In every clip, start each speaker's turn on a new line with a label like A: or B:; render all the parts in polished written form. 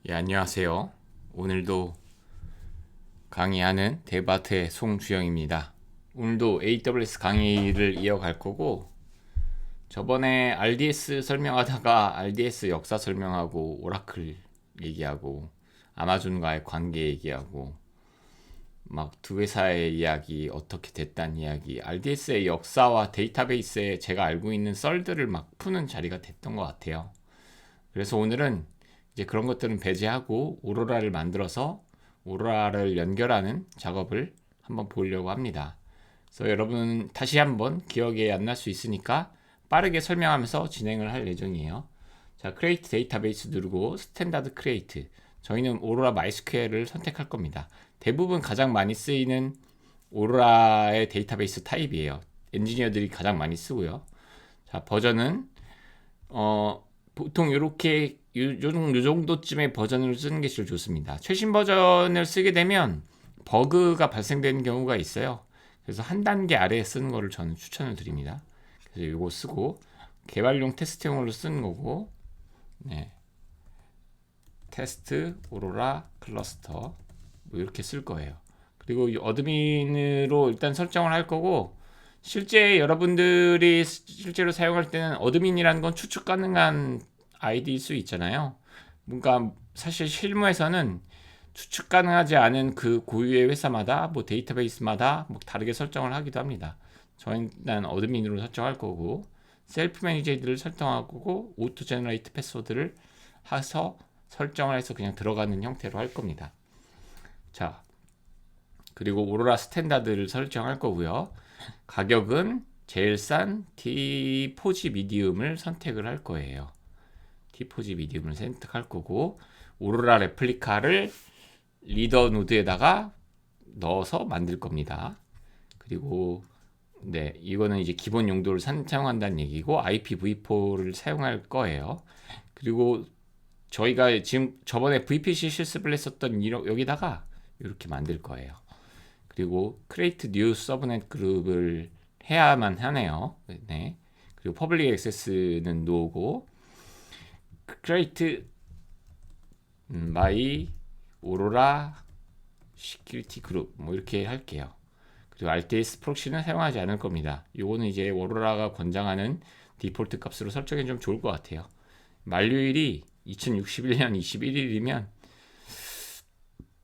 A: 예, 안녕하세요. 오늘도 강의하는 데바트의 송주영입니다. 오늘도 AWS 강의를 이어갈 거고, 저번에 RDS 설명하다가 RDS 역사 설명하고, 오라클 얘기하고, 아마존과의 관계 얘기하고, 막 두 회사의 이야기, 어떻게 됐다는 이야기, RDS의 역사와 데이터베이스에 제가 알고 있는 썰들을 막 푸는 자리가 됐던 것 같아요. 그래서 오늘은 이제 그런 것들은 배제하고 오로라를 만들어서 오로라를 연결하는 작업을 한번 보려고 합니다. 그래서 여러분 다시 한번 기억에 안 날 수 있으니까 빠르게 설명하면서 진행을 할 예정이에요. 자, 크리에이트 데이터베이스 누르고 스탠다드 크리에이트. 저희는 오로라 마이스퀘어를 선택할 겁니다. 대부분 가장 많이 쓰이는 오로라의 데이터베이스 타입이에요. 엔지니어들이 가장 많이 쓰고요. 자, 버전은 보통 이렇게 요 정도쯤의 버전을 쓰는 게 제일 좋습니다. 최신 버전을 쓰게 되면 버그가 발생되는 경우가 있어요. 그래서 한 단계 아래에 쓰는 거를 저는 추천을 드립니다. 그래서 이거 쓰고 개발용 테스트용으로 쓰는 거고, 네, 테스트 오로라 클러스터 뭐 이렇게 쓸 거예요. 그리고 어드민으로 일단 설정을 할 거고, 실제 여러분들이 실제로 사용할 때는 어드민이라는 건 추측 가능한 아이디일 수 있잖아요. 그러니까 사실 실무에서는 추측 가능하지 않은 그 고유의 회사마다 뭐 데이터베이스마다 뭐 다르게 설정을 하기도 합니다. 저희는 일단 어드민으로 설정할 거고, 셀프 매니저들을 설정할 거고, 오토 제너레이트 패스워드를 해서 설정을 해서 그냥 들어가는 형태로 할 겁니다. 자, 그리고 오로라 스탠다드를 설정할 거고요. 가격은 제일 싼 T4G 미디움을 선택을 할 거예요. T4G 미디움을 선택할 거고, 오로라 레플리카를 리더 노드에다가 넣어서 만들 겁니다. 그리고 네, 이거는 이제 기본 용도를 사용한다는 얘기고, IPv4를 사용할 거예요. 그리고 저희가 지금 저번에 VPC 실습을 했었던 여기다가 이렇게 만들 거예요. 그리고 create new subnet 그룹을 해야만 하네요. 네. 그리고 public access는 노고, create my aurora security group 뭐 이렇게 할게요. 그리고 RDS 프록시는 사용하지 않을 겁니다. 요거는 이제 오로라가 권장하는 디폴트 값으로 설정이 좀 좋을 것 같아요. 만료일이 2061년 21일이면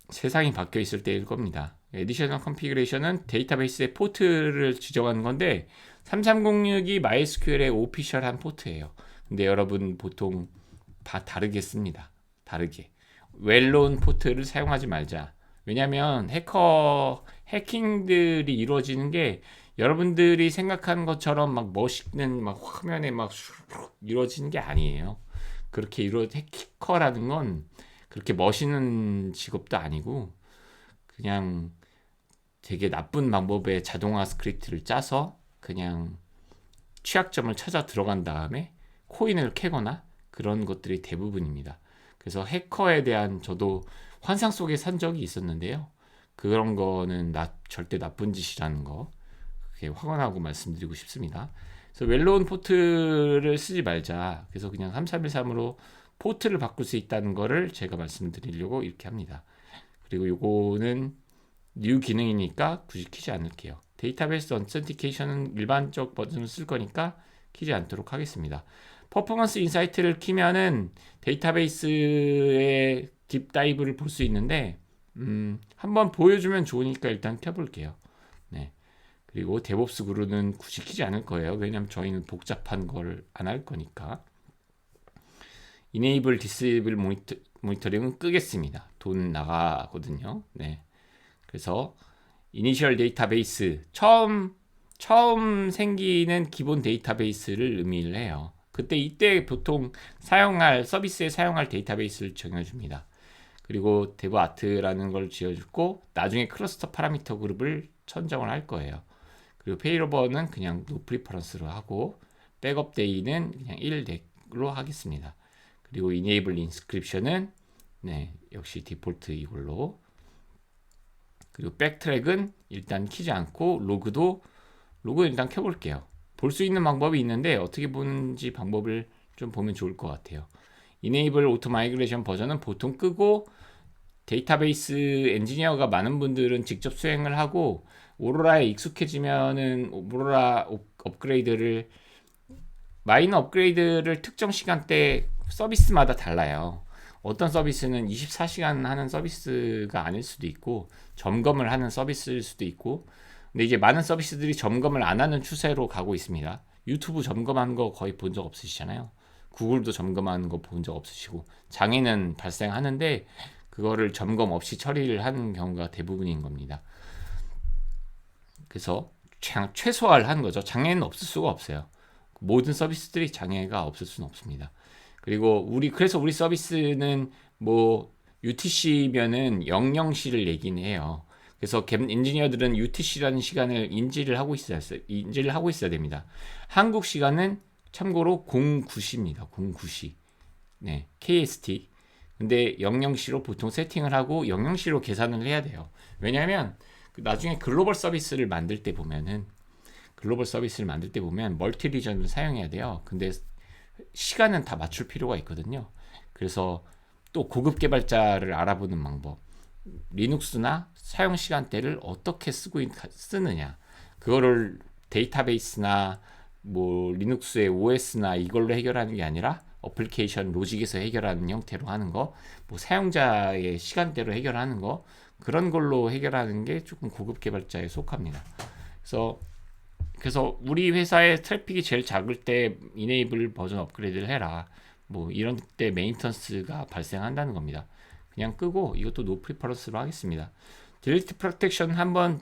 A: 세상이 바뀌어 있을 때일 겁니다. 에디셔널 컨피그레이션은 데이터베이스의 포트를 지정하는 건데 3306이 MySQL의 오피셜한 포트예요. 근데 여러분 보통 다 다르게 씁니다. 다르게. 웰론 포트를 사용하지 말자. 왜냐면 해킹들이 이루어지는 게 여러분들이 생각하는 것처럼 막 멋있는 막 화면에 막 이루어지는 게 아니에요. 그렇게 해커라는 건 그렇게 멋있는 직업도 아니고 그냥 되게 나쁜 방법의 자동화 스크립트를 짜서 그냥 취약점을 찾아 들어간 다음에 코인을 캐거나 그런 것들이 대부분입니다. 그래서 해커에 대한 저도 환상 속에 산 적이 있었는데요. 그런 거는 절대 나쁜 짓이라는 거 그렇게 확언하고 말씀드리고 싶습니다. 그래서 웰로운 포트를 쓰지 말자. 그래서 그냥 3313으로 포트를 바꿀 수 있다는 거를 제가 말씀드리려고 이렇게 합니다. 그리고 요거는 뉴 기능이니까 굳이 키지 않을게요. 데이터베이스 언센티케이션은 일반적 버전을 쓸 거니까 키지 않도록 하겠습니다. 퍼포먼스 인사이트를 키면은 데이터베이스의 딥다이브를 볼 수 있는데 한번 보여주면 좋으니까 일단 켜볼게요. 네. 그리고 데브옵스 그루는 굳이 키지 않을 거예요. 왜냐면 저희는 복잡한 걸 안 할 거니까. 이네이블 디스에이블 모니터링은 끄겠습니다. 돈 나가거든요. 네. 그래서 이니셜 데이터베이스 처음 생기는 기본 데이터베이스를 의미를 해요. 이때 보통 서비스에 사용할 데이터베이스를 정해줍니다. 그리고 데브 아트라는 걸 지어주고 나중에 클러스터 파라미터 그룹을 선정을 할 거예요. 그리고 페이로버는 그냥 노 프리퍼런스로 하고 백업 데이는 그냥 1로 하겠습니다. 그리고 enable inscription은 네, 역시 디폴트 이걸로. 그리고 백트랙은 일단 키지 않고 로그 일단 켜볼게요. 볼 수 있는 방법이 있는데 어떻게 보는지 방법을 좀 보면 좋을 것 같아요. 이네이블 오토 마이그레이션 버전은 보통 끄고 데이터베이스 엔지니어가 많은 분들은 직접 수행을 하고 오로라에 익숙해지면은 오로라 업그레이드를 마이너 업그레이드를 특정 시간대 서비스마다 달라요. 어떤 서비스는 24시간 하는 서비스가 아닐 수도 있고 점검을 하는 서비스일 수도 있고 근데 이제 많은 서비스들이 점검을 안 하는 추세로 가고 있습니다. 유튜브 점검하는 거 거의 본 적 없으시잖아요. 구글도 점검하는 거 본 적 없으시고 장애는 발생하는데 그거를 점검 없이 처리를 하는 경우가 대부분인 겁니다. 그래서 최소화를 거죠. 장애는 없을 수가 없어요. 모든 서비스들이 장애가 없을 수는 없습니다. 그리고 그래서 우리 서비스는 뭐 UTC면은 00시를 얘기는 해요. 그래서 엔지니어들은 UTC라는 시간을 인지를 하고 있어야 됩니다. 한국 시간은 참고로 09시입니다. 09시. 네, KST. 근데 00시로 보통 세팅을 하고 00시로 계산을 해야 돼요. 왜냐하면 나중에 글로벌 서비스를 만들 때 보면 멀티 리전을 사용해야 돼요. 근데 시간은 다 맞출 필요가 있거든요. 그래서 또 고급 개발자를 알아보는 방법, 리눅스나 사용 시간대를 어떻게 쓰느냐, 그거를 데이터베이스나 뭐 리눅스의 OS나 이걸로 해결하는 게 아니라 어플리케이션 로직에서 해결하는 형태로 하는 거, 뭐 사용자의 시간대로 해결하는 거, 그런 걸로 해결하는 게 조금 고급 개발자에 속합니다. 그래서 우리 회사의 트래픽이 제일 작을 때 이네이블 버전 업그레이드를 해라. 뭐 이런 때 메인턴스가 발생한다는 겁니다. 그냥 끄고 이것도 노 프리퍼런스로 하겠습니다. 딜리트 프로텍션 한번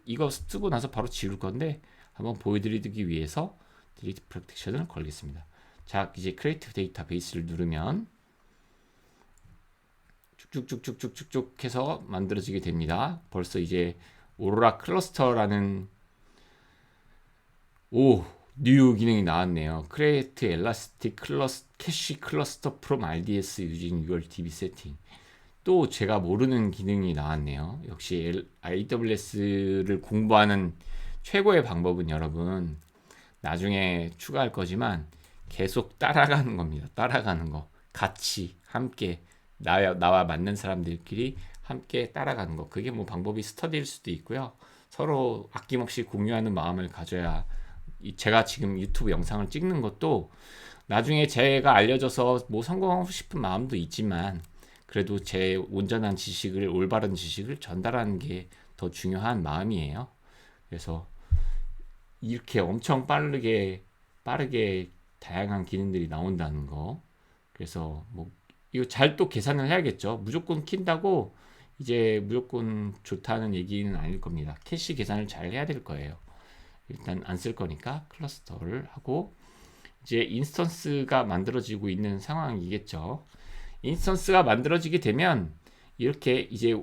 A: 이거 쓰고 나서 바로 지울 건데 한번 보여드리기 위해서 딜리트 프로텍션을 걸겠습니다. 자, 이제 크리에이티브 데이터베이스를 누르면 쭉쭉쭉쭉쭉쭉 해서 만들어지게 됩니다. 벌써 이제 오로라 클러스터라는 뉴 기능이 나왔네요. Create Elastic Cache Cluster from RDS using your DB setting. 또 제가 모르는 기능이 나왔네요. 역시 AWS를 공부하는 최고의 방법은 여러분 나중에 추가할 거지만 계속 따라가는 겁니다. 따라가는 거. 같이 함께 나와 맞는 사람들끼리 함께 따라가는 거. 그게 뭐 방법이 스터디일 수도 있고요. 서로 아낌없이 공유하는 마음을 가져야 제가 지금 유튜브 영상을 찍는 것도 나중에 제가 알려져서 뭐 성공하고 싶은 마음도 있지만 그래도 제 온전한 지식을 올바른 지식을 전달하는 게 더 중요한 마음이에요. 그래서 이렇게 엄청 빠르게 다양한 기능들이 나온다는 거. 그래서 뭐 이거 잘 또 계산을 해야겠죠. 무조건 킨다고 이제 무조건 좋다는 얘기는 아닐 겁니다. 캐시 계산을 잘 해야 될 거예요. 일단 안 쓸 거니까 클러스터를 하고 이제 인스턴스가 만들어지고 있는 상황이겠죠. 인스턴스가 만들어지게 되면 이렇게 이제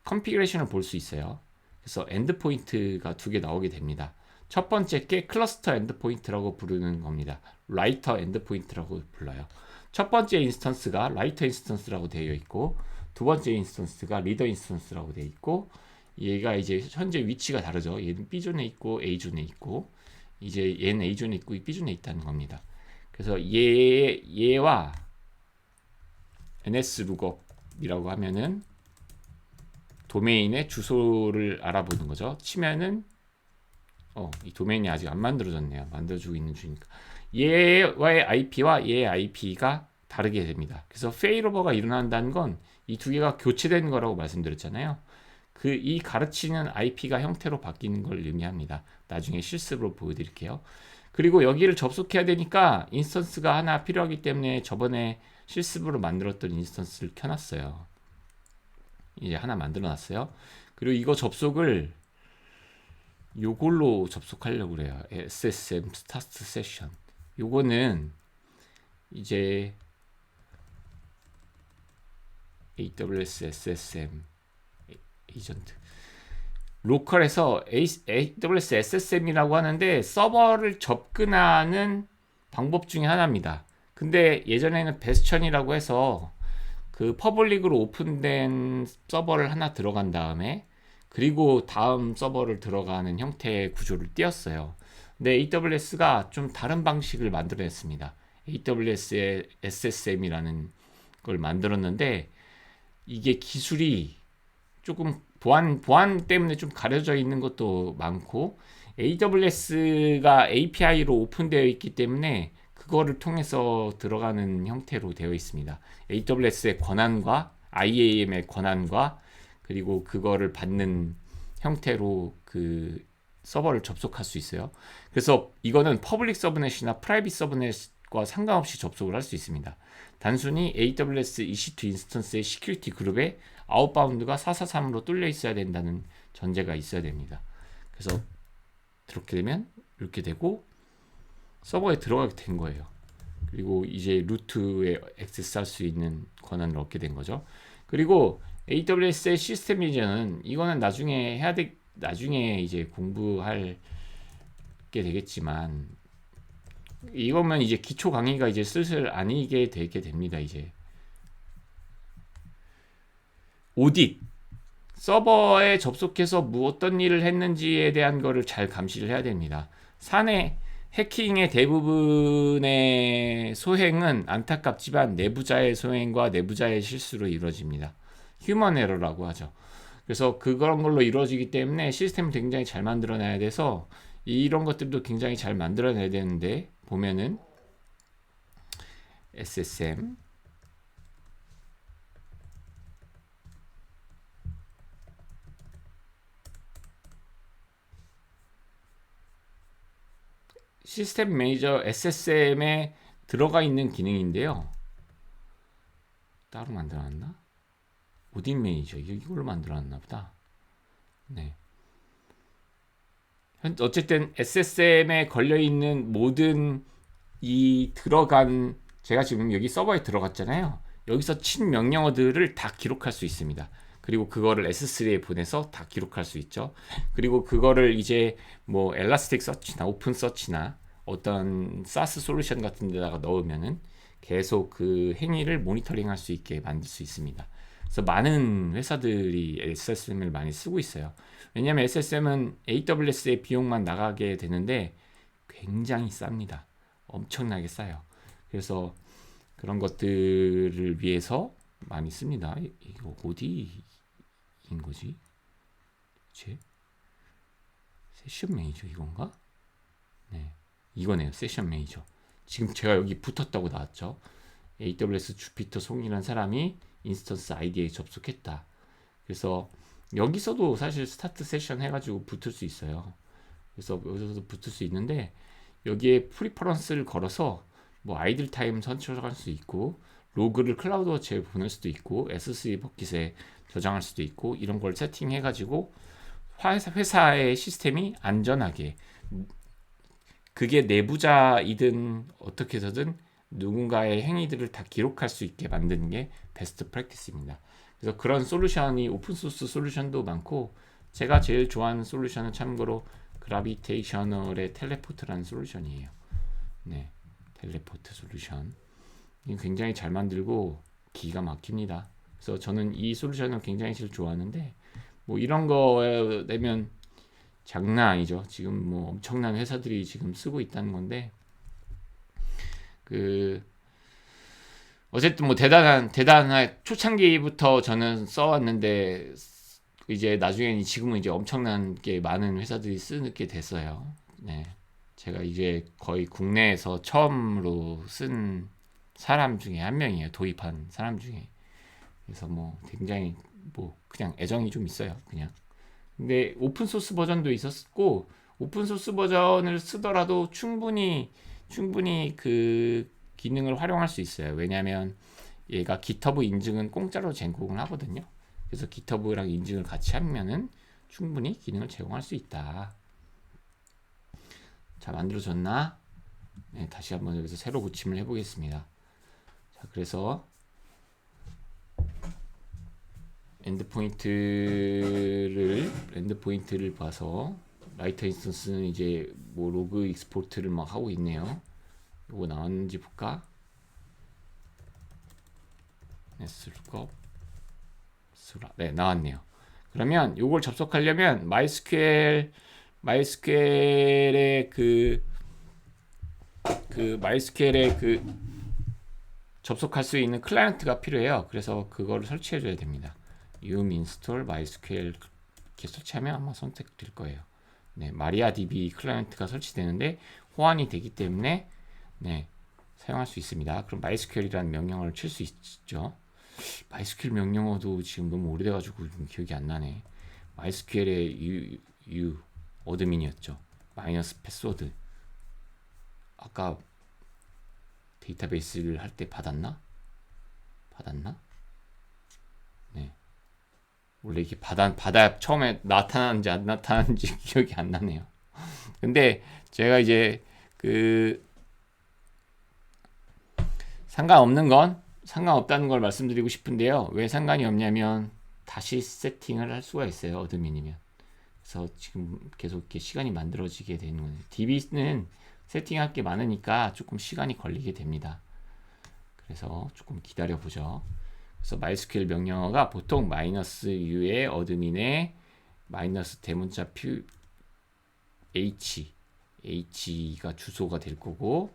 A: 컨피그레이션을 볼 수 있어요. 그래서 엔드포인트가 두 개 나오게 됩니다. 첫 번째 게 클러스터 엔드포인트라고 부르는 겁니다. 라이터 엔드포인트라고 불러요. 첫 번째 인스턴스가 라이터 인스턴스라고 되어 있고 두 번째 인스턴스가 리더 인스턴스라고 되어 있고 얘가 이제 현재 위치가 다르죠. 얘는 B존에 있고 A존에 있고 이제 얘는 A존에 있고 B존에 있다는 겁니다. 그래서 얘와 NSLOOKUP이라고 하면은 도메인의 주소를 알아보는 거죠. 치면은 이 도메인이 아직 안 만들어졌네요. 만들어주고 있는 중이니까 얘와의 IP와 얘의 IP가 다르게 됩니다. 그래서 페일오버가 일어난다는 건 이 두 개가 교체된 거라고 말씀드렸잖아요. 이 가르치는 IP가 형태로 바뀌는 걸 의미합니다. 나중에 실습으로 보여드릴게요. 그리고 여기를 접속해야 되니까 인스턴스가 하나 필요하기 때문에 저번에 실습으로 만들었던 인스턴스를 켜놨어요. 이제 하나 만들어놨어요. 그리고 이거 접속을 요걸로 접속하려고 그래요. SSM Start Session. 요거는 이제 AWS SSM 에이전트 로컬에서 AWS SSM이라고 하는데 서버를 접근하는 방법 중에 하나입니다. 근데 예전에는 베스천이라고 해서 그 퍼블릭으로 오픈된 서버를 하나 들어간 다음에 그리고 다음 서버를 들어가는 형태의 구조를 띄었어요. 근데 AWS가 좀 다른 방식을 만들어냈습니다. AWS의 SSM이라는 걸 만들었는데 이게 기술이 조금 보안 때문에 좀 가려져 있는 것도 많고 AWS가 API로 오픈되어 있기 때문에 그거를 통해서 들어가는 형태로 되어 있습니다. AWS의 권한과 IAM의 권한과 그리고 그거를 받는 형태로 그 서버를 접속할 수 있어요. 그래서 이거는 퍼블릭 서브넷이나 프라이빗 서브넷과 상관없이 접속을 할 수 있습니다. 단순히 AWS EC2 인스턴스의 시큐리티 그룹에 아웃바운드가 443으로 뚫려 있어야 된다는 전제가 있어야 됩니다. 그래서 그렇게 되면 이렇게 되고 서버에 들어가게 된 거예요. 그리고 이제 루트에 액세스할 수 있는 권한을 얻게 된 거죠. 그리고 AWS의 시스템 비전은 이거는 나중에 이제 공부할 게 되겠지만 이거면 이제 기초 강의가 이제 슬슬 아니게 되게 됩니다. 이제 오딧 서버에 접속해서 어떤 일을 했는지에 대한 거를 잘 감시를 해야 됩니다. 사내 해킹의 대부분의 소행은 안타깝지만 내부자의 소행과 내부자의 실수로 이루어집니다. 휴먼 에러라고 하죠. 그래서 그런 걸로 이루어지기 때문에 시스템을 굉장히 잘 만들어내야 돼서 이런 것들도 굉장히 잘 만들어내야 되는데 보면은 SSM 시스템 매니저 SSM에 들어가 있는 기능인데요. 따로 만들어놨나? 오딘 매니저 이걸로 만들어놨나 보다. 네. 어쨌든 SSM에 걸려있는 모든 이 들어간 제가 지금 여기 서버에 들어갔잖아요. 여기서 친 명령어들을 다 기록할 수 있습니다. 그리고 그거를 S3에 보내서 다 기록할 수 있죠. 그리고 그거를 이제 뭐 엘라스틱 서치나 오픈 서치나 어떤 사스 솔루션 같은 데다가 넣으면은 계속 그 행위를 모니터링 할 수 있게 만들 수 있습니다. 그래서 많은 회사들이 SSM을 많이 쓰고 있어요. 왜냐하면 SSM은 AWS의 비용만 나가게 되는데 굉장히 쌉니다. 엄청나게 싸요. 그래서 그런 것들을 위해서 많이 씁니다. 이거 어디인 거지? 세션 매니저 이건가? 네, 이거네요. 세션 매니저. 지금 제가 여기 붙었다고 나왔죠. AWS 주피터 송이라는 사람이 인스턴스 아이디에 접속했다. 그래서 여기서도 사실 스타트 세션 해가지고 붙을 수 있어요. 그래서 여기서도 붙을 수 있는데 여기에 프리퍼런스를 걸어서 뭐 아이들 타임 선출할 수 있고 로그를 클라우드워치에 보낼 수도 있고 S3 버킷에 저장할 수도 있고 이런 걸 세팅해가지고 회사의 시스템이 안전하게 그게 내부자이든 어떻게 해서든 누군가의 행위들을 다 기록할 수 있게 만드는 게 베스트 프랙티스입니다. 그래서 그런 솔루션이 오픈소스 솔루션도 많고 제가 제일 좋아하는 솔루션은 참고로 그라비테이셔널의 텔레포트라는 솔루션이에요. 네, 텔레포트 솔루션. 이거 굉장히 잘 만들고 기가 막힙니다. 그래서 저는 이 솔루션을 굉장히 제일 좋아하는데 뭐 이런 거 내면 장난 아니죠. 지금 뭐 엄청난 회사들이 지금 쓰고 있다는 건데 그 어쨌든 뭐 대단한 초창기부터 저는 써왔는데 이제 나중에는 지금은 이제 엄청나게 많은 회사들이 쓰게 됐어요. 네, 제가 이제 거의 국내에서 처음으로 쓴 사람 중에 한 명이에요. 도입한 사람 중에. 그래서 뭐 굉장히 뭐 그냥 애정이 좀 있어요. 그냥. 근데 오픈 소스 버전도 있었고 오픈 소스 버전을 쓰더라도 충분히 그 기능을 활용할 수 있어요. 왜냐하면 얘가 GitHub 인증은 공짜로 제공을 하거든요. 그래서 GitHub랑 인증을 같이 하면은 충분히 기능을 제공할 수 있다. 자, 만들어졌나? 네, 다시 한번 여기서 새로 고침을 해보겠습니다. 자, 그래서 엔드포인트를 봐서 라이터 인스턴스는 이제 뭐 로그 익스포트를 막 하고 있네요. 이거 나왔는지 볼까? 네, 나왔네요. 그러면 이걸 접속하려면 MySQL의 그 그 MySQL에 그 접속할 수 있는 클라이언트가 필요해요. 그래서 그거를 설치해 줘야 됩니다. yum install MySQL 이렇게 설치하면 아마 선택될 거예요. 네, MariaDB 클라이언트가 설치되는데 호환이 되기 때문에 네, 사용할 수 있습니다. 그럼 MySQL이라는 명령어를 칠 수 있죠. MySQL 명령어도 지금 너무 오래돼가지고 기억이 안 나네. MySQL의 어드민이었죠. 마이너스 패스워드. 아까 데이터베이스를 할 때 받았나? 네. 원래 이게 받아 처음에 나타나는지 안 나타나는지 기억이 안 나네요. 근데 제가 이제 그 상관없다는 걸 말씀드리고 싶은데요. 왜 상관이 없냐면 다시 세팅을 할 수가 있어요. 어드민이면. 그래서 지금 계속 이렇게 시간이 만들어지게 되는 거예요. DB는 세팅할 게 많으니까 조금 시간이 걸리게 됩니다. 그래서 조금 기다려 보죠. 그래서 MySQL 명령어가 보통 -u의 어드민에 마이너스 대문자 h가 주소가 될 거고,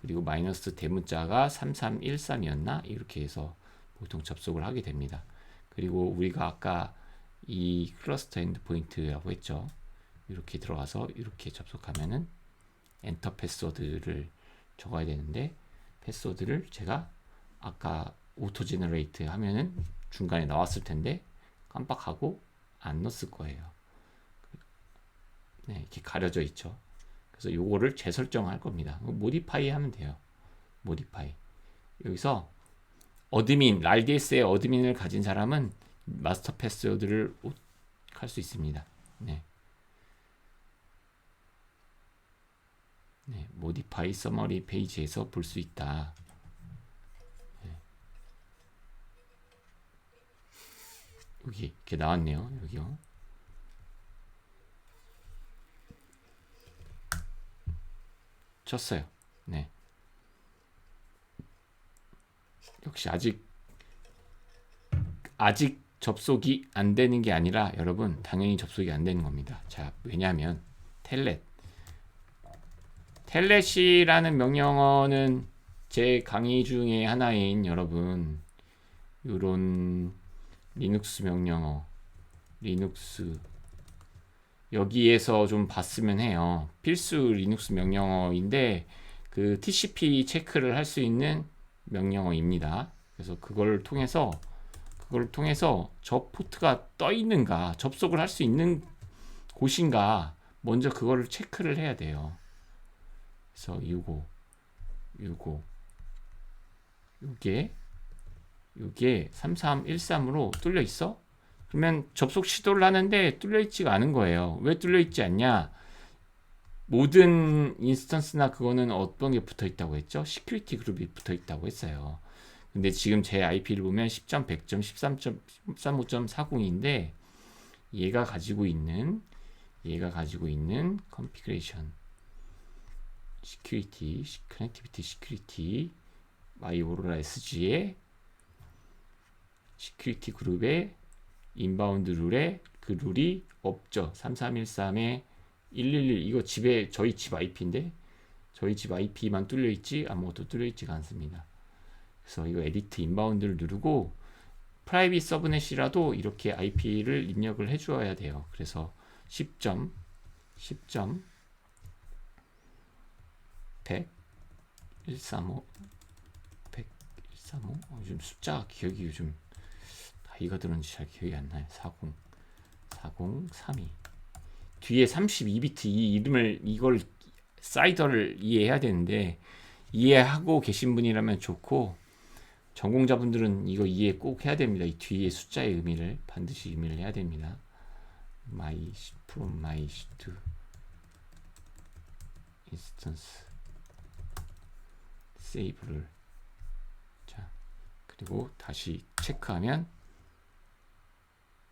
A: 그리고 마이너스 대문자가 3313이었나? 이렇게 해서 보통 접속을 하게 됩니다. 그리고 우리가 아까 이 클러스터 엔드포인트라고 했죠. 이렇게 들어가서 이렇게 접속하면은 엔터 패스워드를 적어야 되는데, 패스워드를 제가 아까 오토 제너레이트 하면은 중간에 나왔을 텐데 깜빡하고 안 넣었을 거예요. 네, 이렇게 가려져 있죠. 그래서 요거를 재설정할 겁니다. 모디파이 하면 돼요. 모디파이. 여기서 어드민, RDS의 어드민을 가진 사람은 마스터 패스워드를 할 수 있습니다. 네. 네, 모디파이 서머리 페이지에서 볼 수 있다. 네. 여기 이렇게 나왔네요. 여기요. 쳤어요. 네. 역시 아직 접속이 안 되는 게 아니라 여러분 당연히 접속이 안 되는 겁니다. 자, 왜냐하면 텔넷이라는 명령어는 제 강의 중에 하나인 여러분 이런 리눅스 명령어 리눅스 여기에서 좀 봤으면 해요. 필수 리눅스 명령어인데 그 TCP 체크를 할 수 있는 명령어입니다. 그래서 그걸 통해서 저 포트가 떠 있는가, 접속을 할 수 있는 곳인가 먼저 그거를 체크를 해야 돼요. 그래서 요게 3313으로 뚫려 있어? 그러면 접속 시도를 하는데 뚫려 있지가 않은 거예요. 왜 뚫려 있지 않냐? 모든 인스턴스나 그거는 어떤 게 붙어 있다고 했죠? 시큐리티 그룹이 붙어 있다고 했어요. 근데 지금 제 IP를 보면 10.100.13.35.40인데 얘가 가지고 있는 컨피그레이션 시큐리티, 커넥티비티 시큐리티 마이오로라 SG의 시큐리티 그룹의 인바운드 룰에 그 룰이 없죠. 3313에 111 이거 저희 집 IP인데 저희 집 IP만 뚫려 있지 아무것도 뚫려 있지가 않습니다. 그래서 이거 에디트 인바운드를 누르고 프라이빗 서브넷이라도 이렇게 IP를 입력을 해주어야 돼요. 그래서 10.135 요즘 숫자 기억이 요즘 나이가 들었는지 잘 기억이 안 나요. 4032 뒤에 32비트 이걸 사이더를 이해해야 되는데 이해하고 계신 분이라면 좋고 전공자분들은 이거 이해 꼭 해야 됩니다. 이 뒤에 숫자의 의미를 반드시 의미를 해야 됩니다. from my to instance save를 자 그리고 다시 체크하면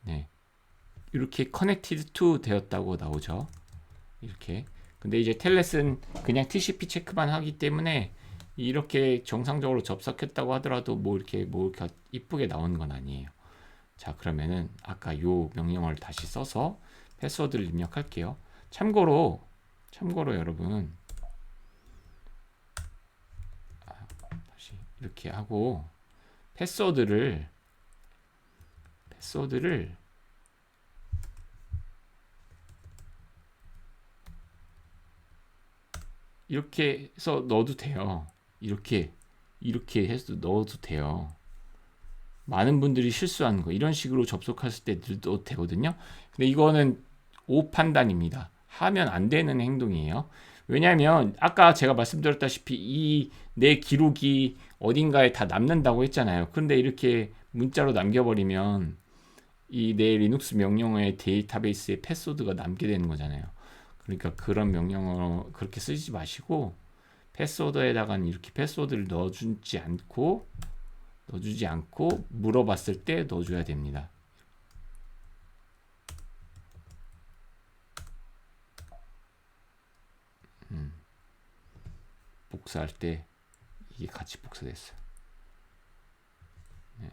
A: 네 이렇게 connected to 되었다고 나오죠. 이렇게. 근데 이제 텔넷은 그냥 TCP 체크만 하기 때문에 이렇게 정상적으로 접속했다고 하더라도 뭐 이렇게 이쁘게 나오는 건 아니에요. 자, 그러면은 아까 요 명령어를 다시 써서 패스워드를 입력할게요. 참고로 여러분 이렇게 하고 패스워드를 이렇게 해서 넣어도 돼요. 이렇게 해서 넣어도 돼요. 많은 분들이 실수하는 거 이런 식으로 접속했을 때 넣어도 되거든요. 근데 이거는 오판단입니다. 하면 안 되는 행동이에요. 왜냐하면 아까 제가 말씀드렸다시피 이 내 기록이 어딘가에 다 남는다고 했잖아요. 그런데 이렇게 문자로 남겨버리면 이 내 리눅스 명령어의 데이터베이스에 패스워드가 남게 되는 거잖아요. 그러니까 그런 명령어 그렇게 쓰지 마시고 패스워드에다가는 이렇게 패스워드를 넣어주지 않고 물어봤을 때 넣어줘야 됩니다. 복사할 때 이게 같이 복사됐어요. 네.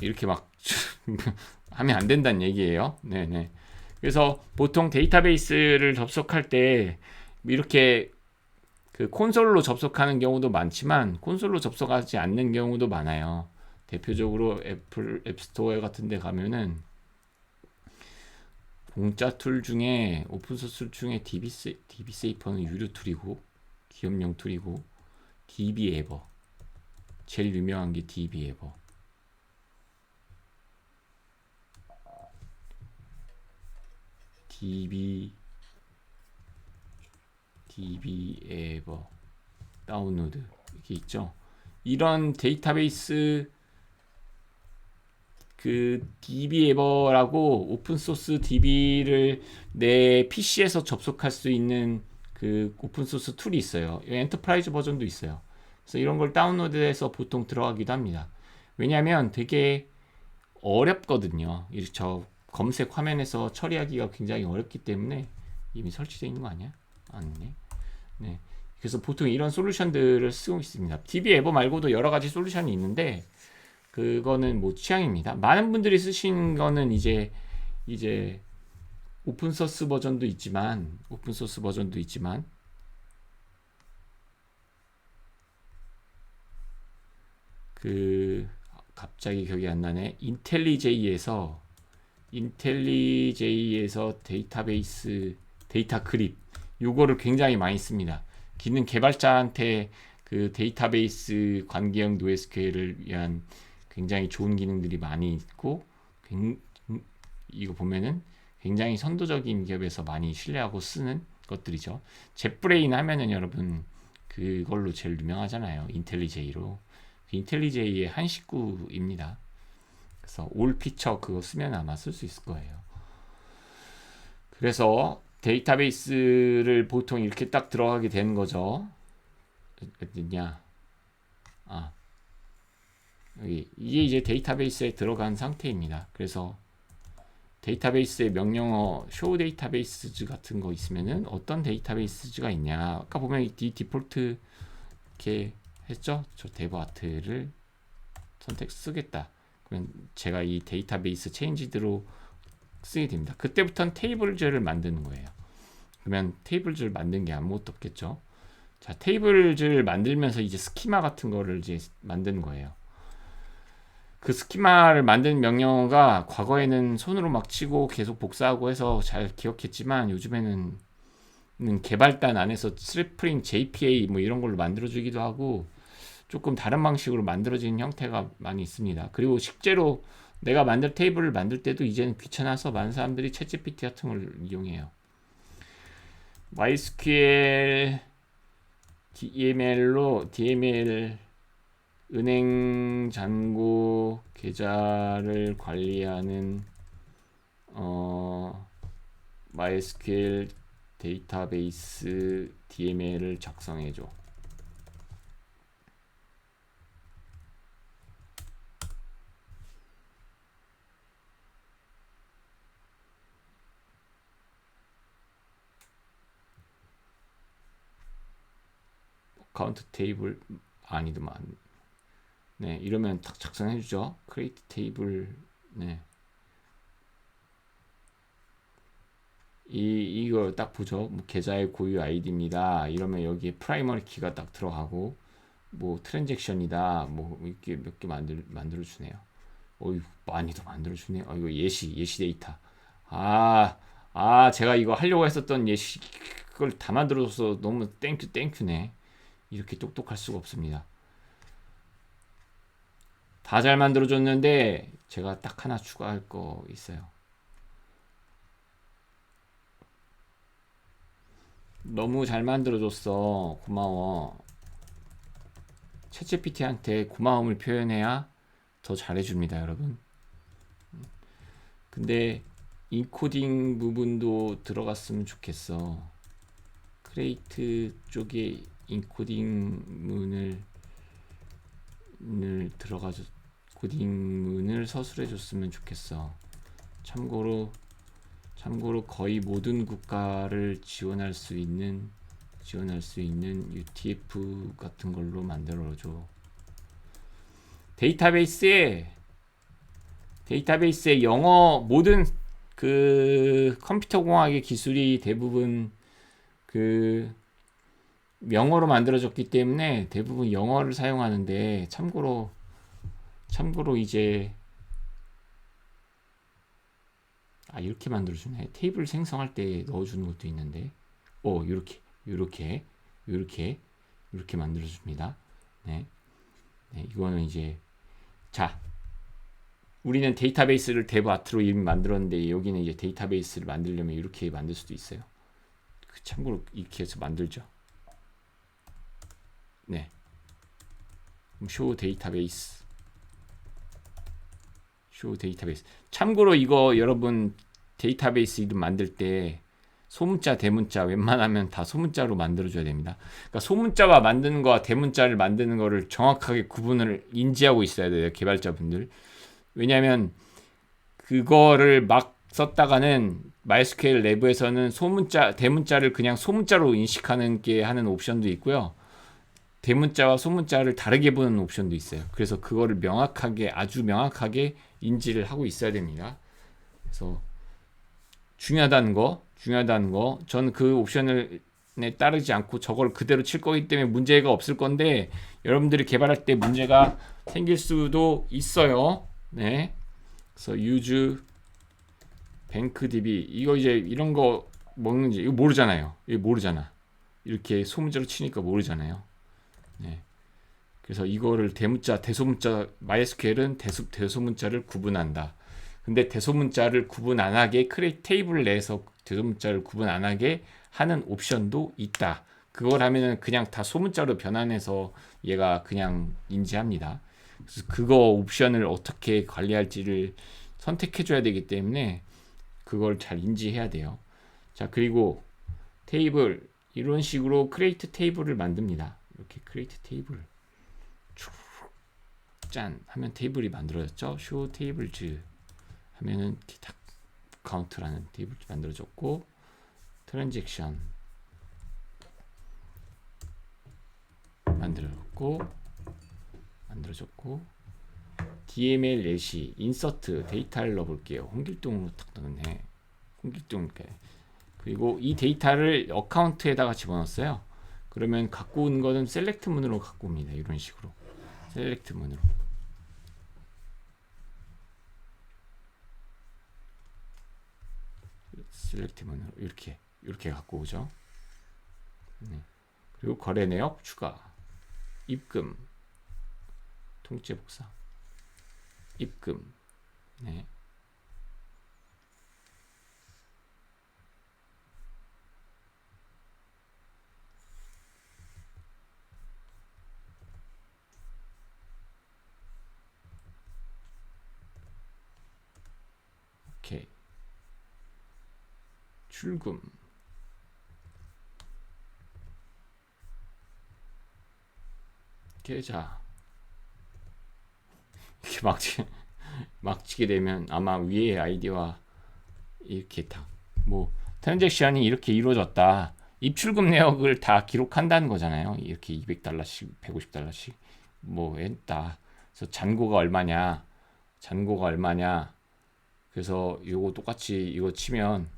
A: 이렇게 막 하면 안 된다는 얘기예요. 네네. 그래서 보통 데이터베이스를 접속할 때 이렇게 그 콘솔로 접속하는 경우도 많지만 콘솔로 접속하지 않는 경우도 많아요. 대표적으로 애플 앱스토어 같은 데 가면은 공짜 툴 중에 오픈소스 중에 DB세이퍼는 유료 툴이고 기업용 툴이고 DB에버 제일 유명한 게 DB에버 DB에버 다운로드 이렇게 있죠. 이런 데이터베이스 그 DB에버라고 오픈소스 DB를 내 PC에서 접속할 수 있는 그 오픈소스 툴이 있어요. 엔터프라이즈 버전도 있어요. 그래서 이런 걸 다운로드해서 보통 들어가기도 합니다. 왜냐하면 되게 어렵거든요. 저 검색 화면에서 처리하기가 굉장히 어렵기 때문에 이미 설치되어 있는 거 아니야? 아니네. 네. 그래서 보통 이런 솔루션들을 쓰고 있습니다. DB에버 말고도 여러 가지 솔루션이 있는데 그거는 뭐 취향입니다. 많은 분들이 쓰신 거는 이제 오픈소스 버전도 있지만 그 갑자기 기억이 안 나네. 인텔리제이에서 데이터베이스 데이터 그립 요거를 굉장히 많이 씁니다. 기능 개발자한테 그 데이터베이스 관계형 NoSQL을 위한 굉장히 좋은 기능들이 많이 있고 이거 보면은 굉장히 선도적인 기업에서 많이 신뢰하고 쓰는 것들이죠. 젯브레인 하면은 여러분 그걸로 제일 유명하잖아요. 인텔리제이로. 인텔리제이의 한 식구입니다. 그래서 올 피처 그거 쓰면 아마 쓸 수 있을 거예요. 그래서 데이터베이스를 보통 이렇게 딱 들어가게 되는 거죠. 어딨냐? 여기 이게 이제 데이터베이스에 들어간 상태입니다. 그래서 데이터베이스의 명령어 show 데이터베이스즈 같은 거 있으면은 어떤 데이터베이스즈가 있냐. 아까 보면 이 디폴트 이렇게 했죠? 저 데브아트를 선택 쓰겠다. 그러면 제가 이 데이터베이스 체인지드로 쓰게 됩니다. 그때부터는 테이블즈를 만드는 거예요. 그러면 테이블즈를 만든 게 아무것도 없겠죠. 자, 테이블즈를 만들면서 이제 스키마 같은 거를 이제 만드는 거예요. 그 스키마를 만드는 명령어가 과거에는 손으로 막 치고 계속 복사하고 해서 잘 기억했지만 요즘에는 개발단 안에서 스트링 JPA 뭐 이런 걸로 만들어주기도 하고 조금 다른 방식으로 만들어진 형태가 많이 있습니다. 그리고 실제로 내가 만들 테이블을 만들 때도 이제는 귀찮아서 많은 사람들이 챗GPT 같은 걸 이용해요. MySQL DML 은행 잔고 계좌를 관리하는 MySQL 데이터베이스 DML을 작성해줘. 카운트 테이블 아니더만. 네, 이러면 딱 작성해 주죠. create 테이블. 네. 이걸 딱 보죠. 뭐 계좌의 고유 아이디입니다. 이러면 여기에 프라이머리 키가 딱 들어가고 뭐 트랜잭션이다. 뭐 이렇게 몇 개 만들어 주네요. 어이 많이도 만들어 주네. 이거 예시 데이터. 제가 이거 하려고 했었던 예시 그걸 다 만들어줘서 너무 땡큐네. 이렇게 똑똑할 수가 없습니다. 다 잘 만들어줬는데 제가 딱 하나 추가할 거 있어요. 너무 잘 만들어줬어. 고마워. 챗GPT한테 고마움을 표현해야 더 잘해줍니다, 여러분. 근데 인코딩 부분도 들어갔으면 좋겠어. 크레이트 쪽에 인코딩 문을 들어가서 코딩문을 서술해 줬으면 좋겠어. 참고로 거의 모든 국가를 지원할 수 있는 UTF 같은 걸로 만들어줘. 데이터베이스에 영어 모든 그 컴퓨터 공학의 기술이 대부분 그 영어로 만들어졌기 때문에 대부분 영어를 사용하는데 참고로 이제 이렇게 만들어주네. 테이블 생성할 때 넣어주는 것도 있는데 이렇게 만들어줍니다. 네, 이거는 이제 자 우리는 데이터베이스를 데브아트로 이미 만들었는데 여기는 이제 데이터베이스를 만들려면 이렇게 만들 수도 있어요. 참고로 이렇게 해서 만들죠. 네, show 데이터베이스. 참고로 이거 여러분 데이터베이스 이름 만들 때 소문자, 대문자 웬만하면 다 소문자로 만들어줘야 됩니다. 그러니까 소문자와 만드는 거와 대문자를 만드는 거를 정확하게 구분을 인지하고 있어야 돼요, 개발자분들. 왜냐하면 그거를 막 썼다가는 MySQL 내부에서는 소문자, 대문자를 그냥 소문자로 인식하는 게 하는 옵션도 있고요. 대문자와 소문자를 다르게 보는 옵션도 있어요. 그래서 그거를 명확하게, 아주 명확하게 인지를 하고 있어야 됩니다. 그래서 중요하다는 거 저는 그 옵션을 따르지 않고 저걸 그대로 칠 거기 때문에 문제가 없을 건데 여러분들이 개발할 때 문제가 생길 수도 있어요. 네. 그래서 use bankdb 이거 이제 이런 거 먹는지 이거 모르잖아요. 이거 모르잖아. 이렇게 소문자로 치니까 모르잖아요. 네. 그래서 이거를 대문자, 대소문자, MySQL은 대소문자를 구분한다. 근데 대소문자를 구분 안 하게 테이블 내에서 대소문자를 구분 안 하게 하는 옵션도 있다. 그걸 하면은 그냥 다 소문자로 변환해서 얘가 그냥 인지합니다. 그래서 그거 옵션을 어떻게 관리할지를 선택해 줘야 되기 때문에 그걸 잘 인지해야 돼요. 자, 그리고 테이블 이런 식으로 크리에이트 테이블을 만듭니다. 이렇게 크리에이트 테이블 짠 하면 테이블이 만들어졌죠. show tables 하면은 딱 카운트라는 테이블이 만들어졌고 트랜잭션 만들어졌고 DML 예시 인서트 데이터를 넣어볼게요. 홍길동으로 딱 넣네. 홍길동 그리고 이 데이터를 어카운트에다가 집어넣었어요. 그러면 갖고 온 거는 셀렉트 문으로 갖고 옵니다. 이런 식으로 셀렉트 문으로 이렇게 갖고 오죠. 네. 그리고 거래 내역 추가 입금 통째 복사 입금 네. 오케이 출금 계좌 이렇게 막치게 되면 아마 위에 아이디와 이렇게 뭐 트랜잭션이 이렇게 이루어졌다. 입출금 내역을 다 기록한다는 거잖아요. 이렇게 200달러씩, 150달러씩 뭐 했다. 그래서 잔고가 얼마냐. 그래서 요거 똑같이 이거 치면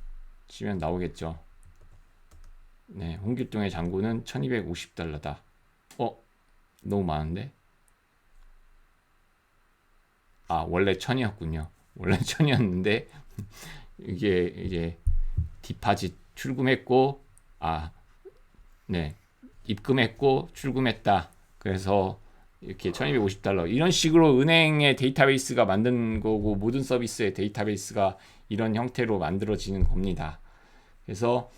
A: 치면 나오겠죠. 네, 홍길동의 장고는 1250달러다. 너무 많은데? 원래 1000이었군요. 원래 1000이었는데 이게 이제 디파짓 출금했고 네, 입금했고 출금했다. 그래서 이렇게 1250달러 이런 식으로 은행의 데이터베이스가 만든 거고 모든 서비스의 데이터베이스가 이런 형태로 만들어지는 겁니다. 그래서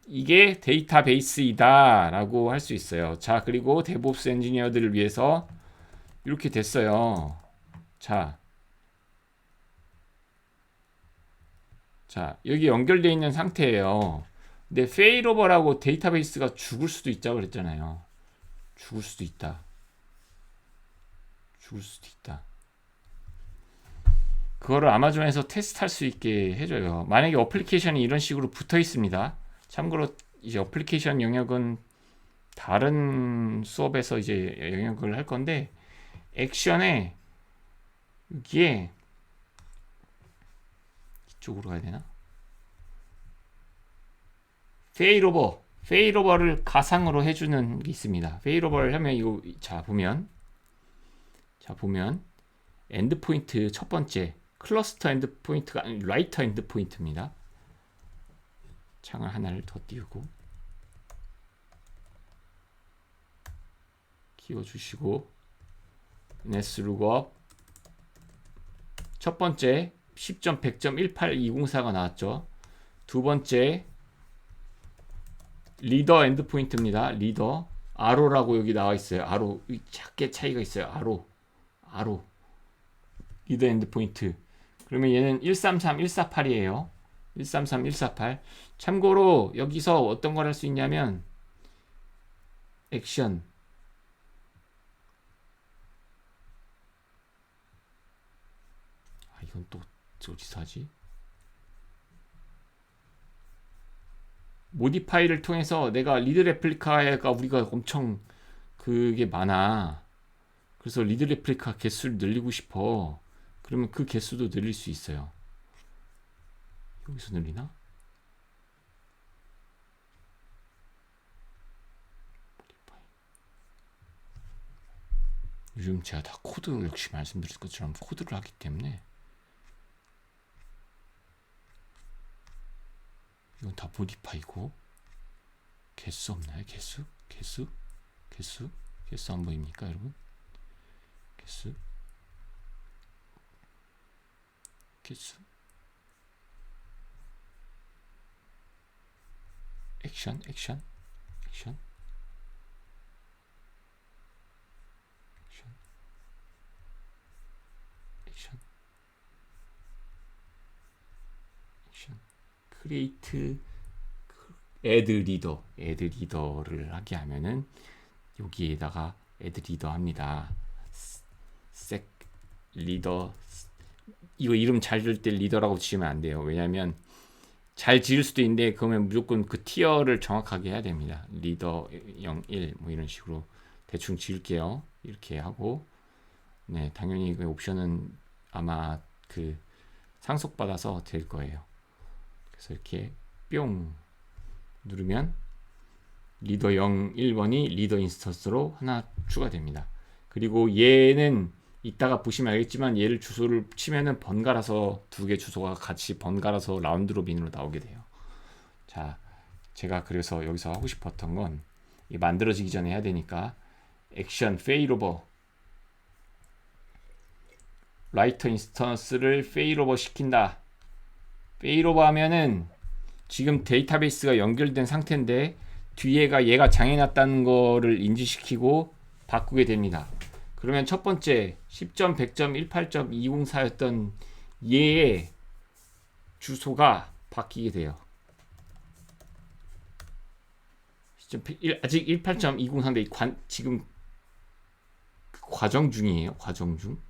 A: 이게 데이터베이스이다 라고 할 수 있어요. 자, 그리고 데브옵스 엔지니어들을 위해서 이렇게 됐어요. 자, 여기 연결되어 있는 상태예요. 근데 페일오버라고 데이터베이스가 죽을 수도 있다고 그랬잖아요. 죽을 수도 있다. 그거를 아마존에서 테스트할 수 있게 해줘요. 만약에 어플리케이션이 이런 식으로 붙어 있습니다. 참고로 이제 어플리케이션 영역은 다른 수업에서 이제 영역을 할 건데, 액션에 여기에 이쪽으로 가야 되나? 페일오버를 가상으로 해주는 게 있습니다. 페일오버를 하면 이거 보면 엔드포인트 첫 번째 클러스터 엔드포인트가 아니라 라이터 엔드포인트입니다. 창을 하나를 더 띄우고 키워주시고 NS 룩업 첫 번째 10.100.18204가 나왔죠. 두 번째 리더 엔드포인트입니다. 리더 아로라고 여기 나와 있어요. 아로 작게 차이가 있어요. 아로 리더 엔드포인트. 그러면 얘는 133148이에요. 133148. 참고로 여기서 어떤 걸 할 수 있냐면 액션 이건 또 어디서 하지? 모디파이를 통해서 내가 리드 레플리카가 우리가 엄청 그게 많아. 그래서 리드 레플리카 개수를 늘리고 싶어. 그러면 그 개수도 늘릴 수 있어요. 여기서 늘리나? 요즘 제가 다 코드 역시 말씀드릴 것처럼 코드를 하기 때문에 이건 다 모디파이고 개수 없나요? 개수 안 보입니까 여러분? 개수 액션 크리에이트 애드 리더를 하게 하면은 여기에다가 애드 리더 합니다. 색 리더 이거 이름 잘 지을 때 리더라고 지으면 안 돼요. 왜냐면 잘 지을 수도 있는데 그러면 무조건 그 티어를 정확하게 해야 됩니다. 리더 0, 1 뭐 이런 식으로 대충 지을게요. 이렇게 하고 네 당연히 그 옵션은 아마 그 상속받아서 될 거예요. 그래서 이렇게 뿅 누르면 리더 0, 1번이 리더 인스턴스로 하나 추가됩니다. 그리고 얘는 이따가 보시면 알겠지만 얘를 주소를 치면은 번갈아서 두 개 주소가 같이 번갈아서 라운드 로빈으로 나오게 돼요. 자, 제가 그래서 여기서 하고 싶었던 건 이게 만들어지기 전에 해야 되니까 액션 페일오버 라이터 인스턴스를 페일오버 시킨다. 페일오버 하면은 지금 데이터베이스가 연결된 상태인데 뒤에가 얘가 장애났다는 거를 인지시키고 바꾸게 됩니다. 그러면 첫 번째 10.100.18.204였던 얘의 주소가 바뀌게 돼요. 아직 18.204인데 지금 과정 중이에요. 과정 중.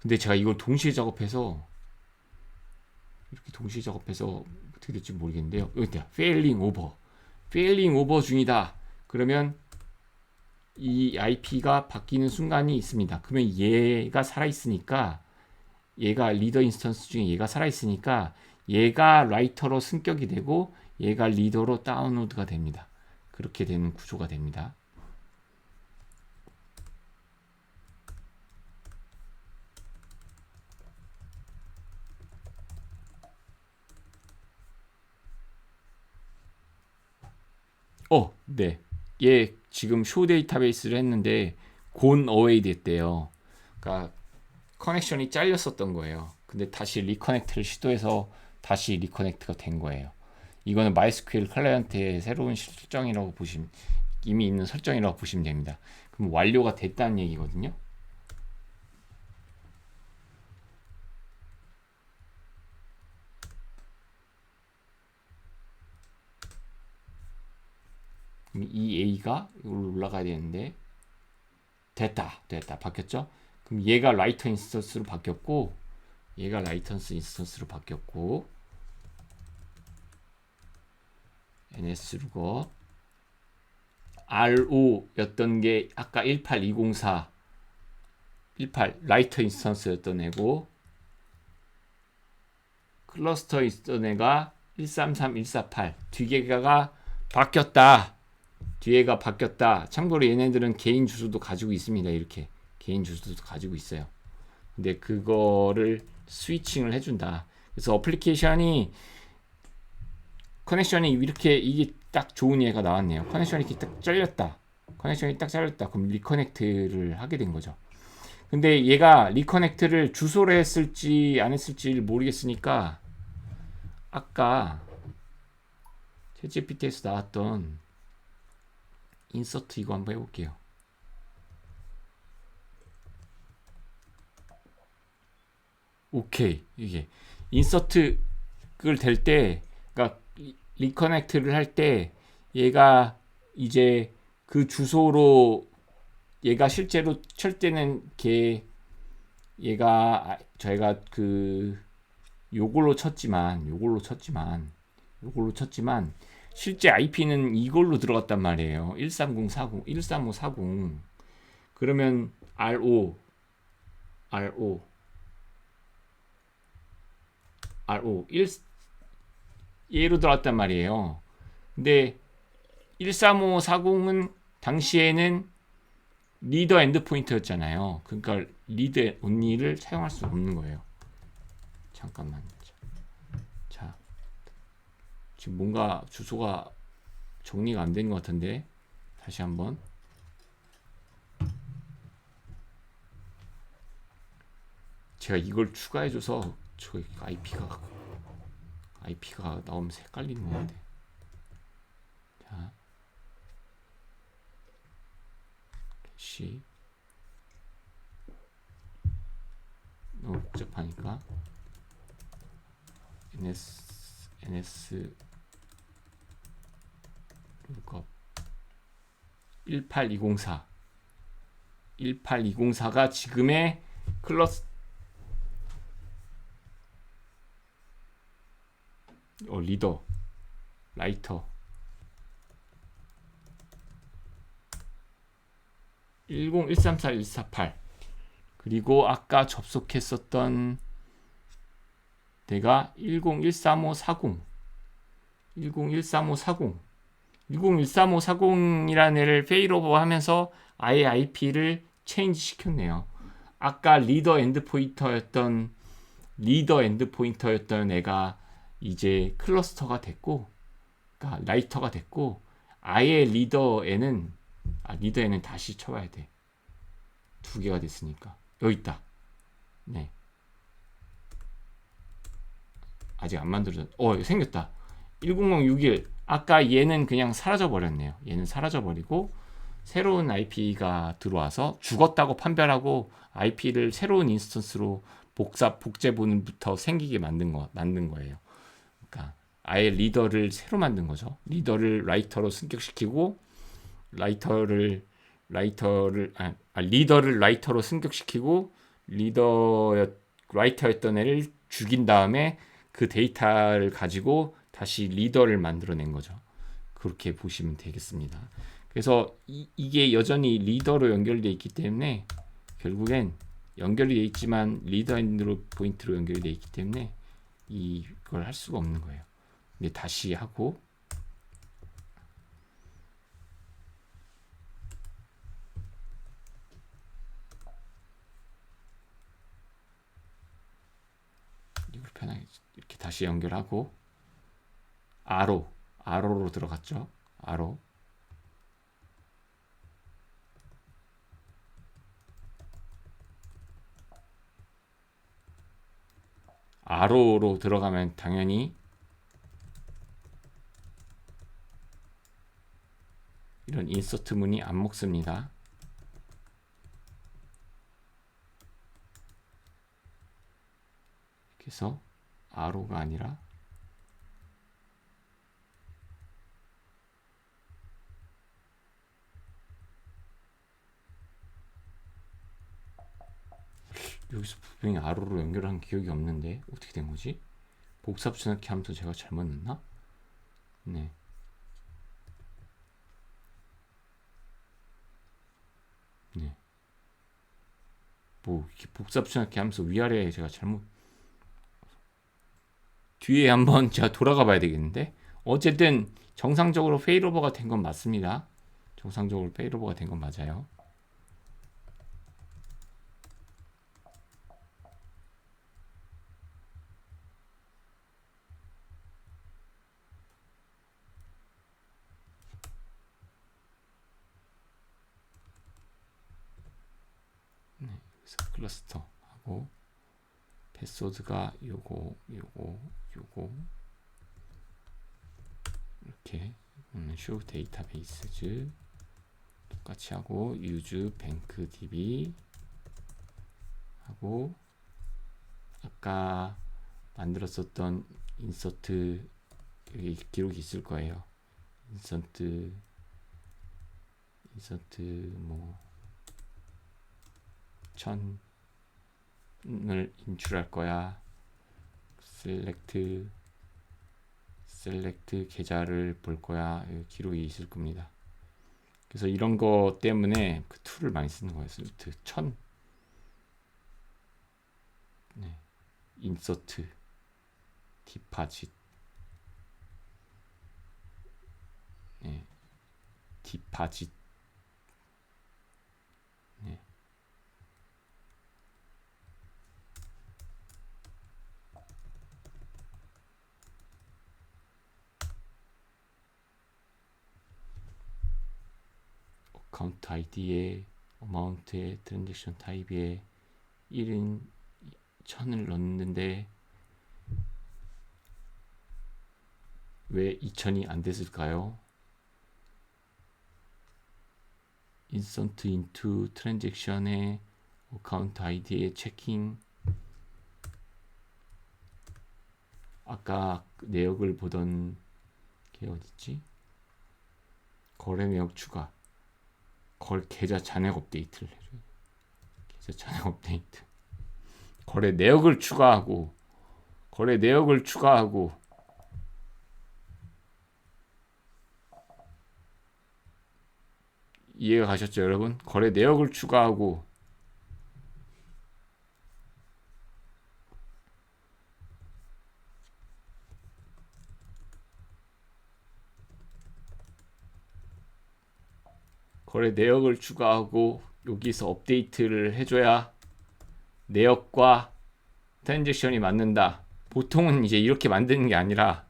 A: 근데 제가 이걸 동시에 작업해서 어떻게 될지 모르겠는데요. 여기 있다. failing over 중이다. 그러면 이 IP가 바뀌는 순간이 있습니다. 그러면 얘가 살아있으니까 얘가 리더 인스턴스 중에 얘가 살아있으니까 얘가 라이터로 승격이 되고 얘가 리더로 다운로드가 됩니다. 그렇게 되는 구조가 됩니다. 네. 얘 지금 쇼 데이터베이스를 했는데 곤 어웨이 됐대요. 그러니까 커넥션이 잘렸었던 거예요. 근데 다시 리커넥트를 시도해서 다시 리커넥트가 된 거예요. 이거는 MySQL 클라이언트의 새로운 설정이라고 보시면, 이미 있는 설정이라고 보시면 됩니다. 그럼 완료가 됐다는 얘기거든요. 그럼 이 A가 이걸로 올라가야 되는데 됐다 바뀌었죠? 그럼 얘가 라이터 인스턴스로 바뀌었고 얘가 라이턴스 인스턴스로 바뀌었고 ns 루거 RO였던 게 아까 18204 18 라이터 인스턴스였던 애고 클러스터 있던 애가 133148 뒤에가 바뀌었다. 뒤에가 바뀌었다. 참고로 얘네들은 개인 주소도 가지고 있습니다. 이렇게 개인 주소도 가지고 있어요. 근데 그거를 스위칭을 해준다. 그래서 어플리케이션이 커넥션이 이렇게 이게 딱 좋은 예가 나왔네요. 커넥션이 이렇게 딱 잘렸다. 커넥션이 딱 잘렸다. 그럼 리커넥트를 하게 된 거죠. 근데 얘가 리커넥트를 주소로 했을지 안 했을지 모르겠으니까 아까 챗GPT에서 나왔던 인서트 이거 한번 해볼게요. 오케이. 이게 인서트를 될 때, 그러니까 리커넥트를 할 때 얘가 이제 그 주소로 얘가 실제로 칠 때는 얘가 저희가 그 요걸로 쳤지만 실제 IP는 이걸로 들어갔단 말이에요. 13540 그러면 RO 얘로 들어갔단 말이에요. 근데 13540은 당시에는 리더 엔드포인트였잖아요. 그러니까 리드 온리를 사용할 수 없는 거예요. 잠깐만. 자, 지금 뭔가 주소가 정리가 안 된 것 같은데 다시 한번. 제가 이걸 추가해줘서 저 IP가 나오면서 헷갈리는 것 같아. 자, 캐시 너무 복잡하니까 ns lookup 18204가 지금의 클러스 리더 라이터 10134.148 그리고 아까 접속했었던 내가 1013540이라는 애를 페일오버 하면서 아예 IP를 체인지 시켰네요. 아까 리더 엔드포인터였던 애가 이제 클러스터가 됐고, 그러니까 라이터가 됐고, 아예 리더에는 다시 쳐봐야 돼. 두 개가 됐으니까. 여기 있다. 네. 아직 안 만들어졌. 생겼다. 10061. 아까 얘는 그냥 사라져 버렸네요. 얘는 사라져 버리고 새로운 IP가 들어와서 죽었다고 판별하고 IP를 새로운 인스턴스로 복제본부터 생기게 만든 거예요. 그러니까 아예 리더를 새로 만든 거죠. 리더를 라이터로 승격시키고 리더를 라이터로 승격시키고 라이터였던 애를 죽인 다음에 그 데이터를 가지고 다시 리더를 만들어낸 거죠. 그렇게 보시면 되겠습니다. 그래서 이게 여전히 리더로 연결되어 있기 때문에 결국엔 연결이 돼 있지만 리더 엔드 포인트로 연결이 돼 있기 때문에 이걸 할 수가 없는 거예요. 근데 다시 하고 이걸 편하게 이렇게 다시 연결하고 아로로 들어갔죠. 아로로 들어가면 당연히 이런 인서트 문이 안 먹습니다. 그래서 아로가 아니라 여기서 분명히 아로로 연결한 기억이 없는데 어떻게 된 거지? 복사 붙여넣기 하면서 제가 잘못 넣나? 네. 뭐 이렇게 복사 붙여넣기 하면서 위아래에 제가 잘못 뒤에 한번 제가 돌아가 봐야 되겠는데 어쨌든 정상적으로 페일오버가 된 건 맞습니다. 정상적으로 페일오버가 된 건 맞아요. 그래서 클러스터 하고 패스워드가 요거 이렇게 show 데이터베이스즈 똑같이 하고 use bank db 하고 아까 만들었었던 인서트 여기 기록이 있을 거예요. 인서트 뭐 1000을 인출할 거야. 셀렉트 계좌를 볼 거야. 기록이 있을 겁니다. 그래서 이런 거 때문에 그 툴을 많이 쓰는 거예요. 셀렉트 1000 인서트 디파짓 디파짓 어카운트 아이디에 어마운트에 트랜잭션 타입에 1인 1000을 넣는데 왜 2000이 안 됐을까요? 인서트 인투 트랜잭션에 어카운트 아이디에 체킹 아까 내역을 보던 게 어딨지? 거래 내역 추가 계좌 잔액 업데이트를 해줘요. 계좌 잔액 업데이트 거래 내역을 추가하고 이해가 가셨죠 여러분? 거래 내역을 추가하고 거래 내역을 추가하고 여기서 업데이트를 해줘야 내역과 트랜잭션이 맞는다. 보통은 이제 이렇게 만드는 게 아니라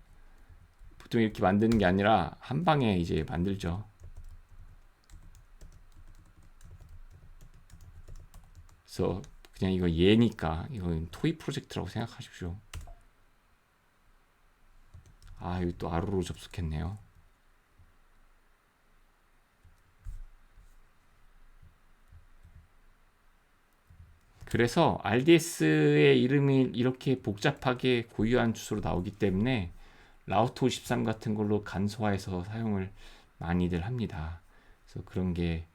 A: 한 방에 이제 만들죠. 그래서 그냥 이거 얘니까 이건 토이 프로젝트라고 생각하십시오. 아, 여기 또 아로로 접속했네요. 그래서 RDS의 이름이 이렇게 복잡하게 고유한 주소로 나오기 때문에 라우트 53 같은 걸로 간소화해서 사용을 많이들 합니다. 그래서 그런 게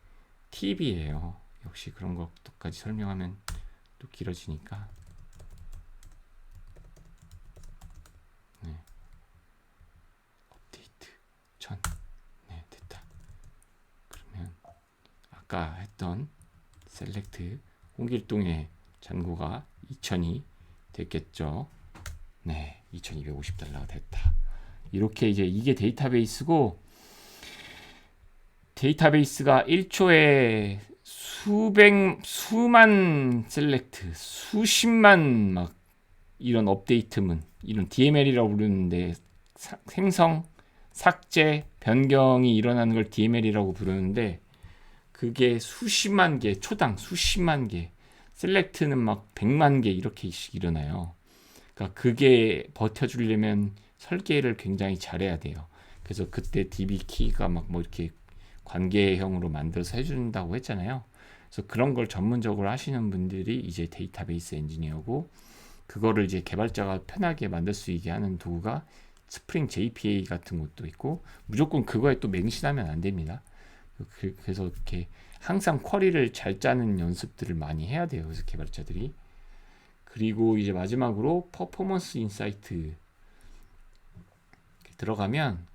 A: 팁이에요. 역시 그런 것까지 설명하면 또 길어지니까. 업데이트 1000. 네, 됐다. 그러면 아까 했던 셀렉트 홍길동의 잔고가 2,000이 됐겠죠. 네, 2,250달러가 됐다. 이렇게 이제 이게 데이터베이스고, 데이터베이스가 1초에 수만 셀렉트, 수십만 막 이런 업데이트문, 이런 DML이라고 부르는데, 생성, 삭제, 변경이 일어나는 걸 DML이라고 부르는데, 그게 수십만 개, 초당 수십만 개, 셀렉트는 막 100만 개 이렇게씩 일어나요. 그러니까 그게 버텨주려면 설계를 굉장히 잘해야 돼요. 그래서 그때 DB 키가 막 뭐 이렇게 관계형으로 만들어서 해준다고 했잖아요. 그래서 그런 걸 전문적으로 하시는 분들이 이제 데이터베이스 엔지니어고, 그거를 이제 개발자가 편하게 만들 수 있게 하는 도구가 스프링 JPA 같은 것도 있고, 무조건 그거에 또 맹신하면 안 됩니다. 그래서 이렇게 항상 쿼리를 잘 짜는 연습들을 많이 해야 돼요. 그래서 개발자들이. 그리고 이제 마지막으로 퍼포먼스 인사이트 들어가면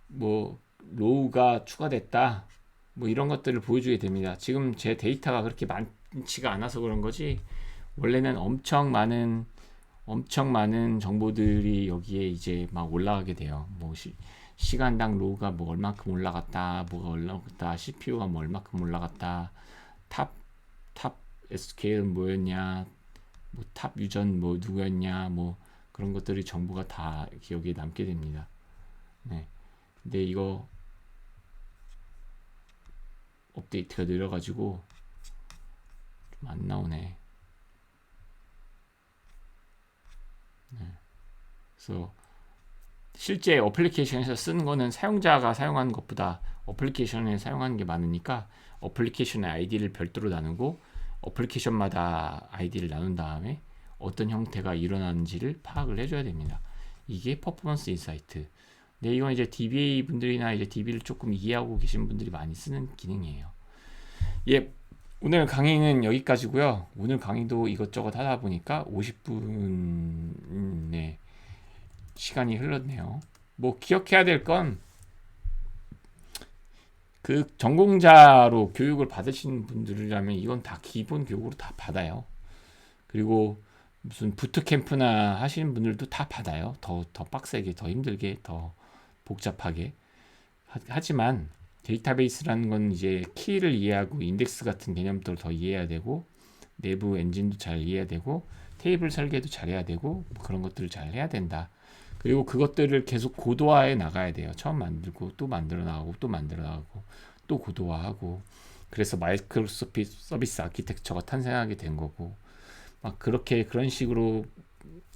A: 뭐 로우가 추가됐다, 뭐 이런 것들을 보여주게 됩니다. 지금 제 데이터가 그렇게 많지가 않아서 그런 거지, 원래는 엄청 많은 정보들이 여기에 이제 막 올라가게 돼요. 뭐 시간당 로우가 뭐 얼마큼 올라갔다, 뭐가 올라갔다, CPU가 뭐 얼마큼 올라갔다, 탑 SK는 뭐였냐, 뭐 탑 유전 뭐 누구였냐, 뭐 그런 것들이 정보가 다 여기에 남게 됩니다. 네. 근데 이거 업데이트가 느려가지고 좀 안 나오네. 그래서 실제 어플리케이션에서 쓰는 거는 사용자가 사용하는 것보다 어플리케이션에 사용하는 게 많으니까 어플리케이션의 아이디를 별도로 나누고 어플리케이션마다 아이디를 나눈 다음에 어떤 형태가 일어나는지를 파악을 해줘야 됩니다. 이게 퍼포먼스 인사이트. 네, 이건 이제 DBA 분들이나 이제 DB를 조금 이해하고 계신 분들이 많이 쓰는 기능이에요. 예, 오늘 강의는 여기까지고요. 오늘 강의도 이것저것 하다 보니까 50분의 시간이 흘렀네요. 뭐 기억해야 될 건, 그 전공자로 교육을 받으신 분들이라면 이건 다 기본 교육으로 다 받아요. 그리고 무슨 부트캠프나 하시는 분들도 다 받아요. 더 빡세게, 더 힘들게, 더 복잡하게. 하지만 데이터베이스라는 건 이제 키를 이해하고 인덱스 같은 개념들을 더 이해해야 되고, 내부 엔진도 잘 이해해야 되고, 테이블 설계도 잘해야 되고, 뭐 그런 것들을 잘 해야 된다. 그리고 그것들을 계속 고도화해 나가야 돼요. 처음 만들고 또 만들어 나가고 또 만들어 나가고 또 고도화하고. 그래서 마이크로 서비스 아키텍처가 탄생하게 된 거고, 막 그렇게 그런 식으로